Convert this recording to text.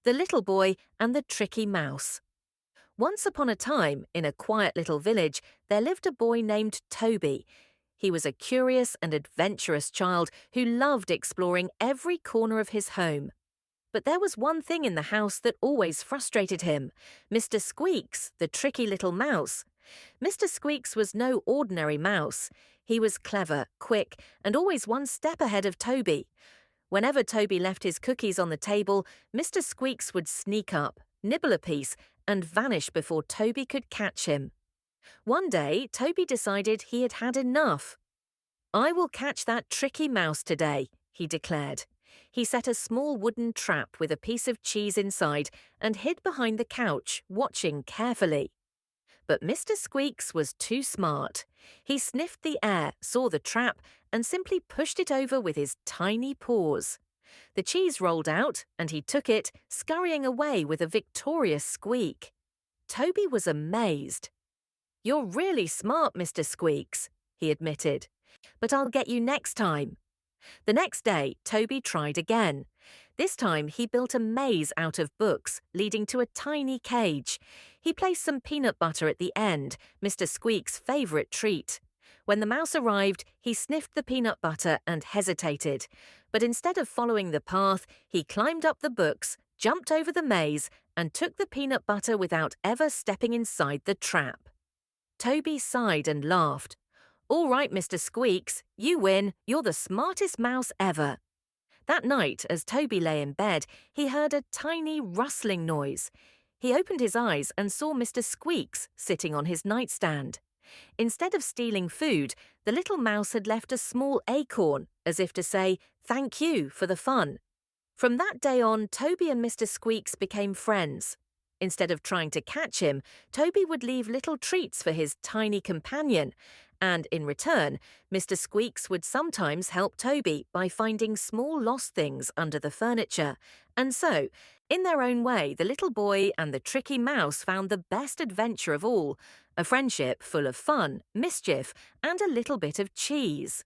The Little Boy and the Tricky Mouse. Once upon a time, in a quiet little village, there lived a boy named Toby. He was a curious and adventurous child who loved exploring every corner of his home. But there was one thing in the house that always frustrated him: Mr. Squeaks, the tricky little mouse. Mr. Squeaks was no ordinary mouse. He was clever, quick, and always one step ahead of Toby. Whenever Toby left his cookies on the table, Mr. Squeaks would sneak up, nibble a piece, and vanish before Toby could catch him. One day, Toby decided he had had enough. "I will catch that tricky mouse today," he declared. He set a small wooden trap with a piece of cheese inside and hid behind the couch, watching carefully. But Mr. Squeaks was too smart. He sniffed the air, saw the trap, and simply pushed it over with his tiny paws. The cheese rolled out, and he took it, scurrying away with a victorious squeak. Toby was amazed. "You're really smart, Mr. Squeaks," he admitted. "But I'll get you next time." The next day, Toby tried again. This time, he built a maze out of books, leading to a tiny cage. He placed some peanut butter at the end, Mr. Squeak's favourite treat. When the mouse arrived, he sniffed the peanut butter and hesitated. But instead of following the path, he climbed up the books, jumped over the maze, and took the peanut butter without ever stepping inside the trap. Toby sighed and laughed. "All right, Mr. Squeaks, you win. You're the smartest mouse ever." That night, as Toby lay in bed, he heard a tiny rustling noise. He opened his eyes and saw Mr. Squeaks sitting on his nightstand. Instead of stealing food, the little mouse had left a small acorn, as if to say, "Thank you for the fun." From that day on, Toby and Mr. Squeaks became friends. Instead of trying to catch him, Toby would leave little treats for his tiny companion, and in return, Mr. Squeaks would sometimes help Toby by finding small lost things under the furniture. And so, in their own way, the little boy and the tricky mouse found the best adventure of all, a friendship full of fun, mischief, and a little bit of cheese.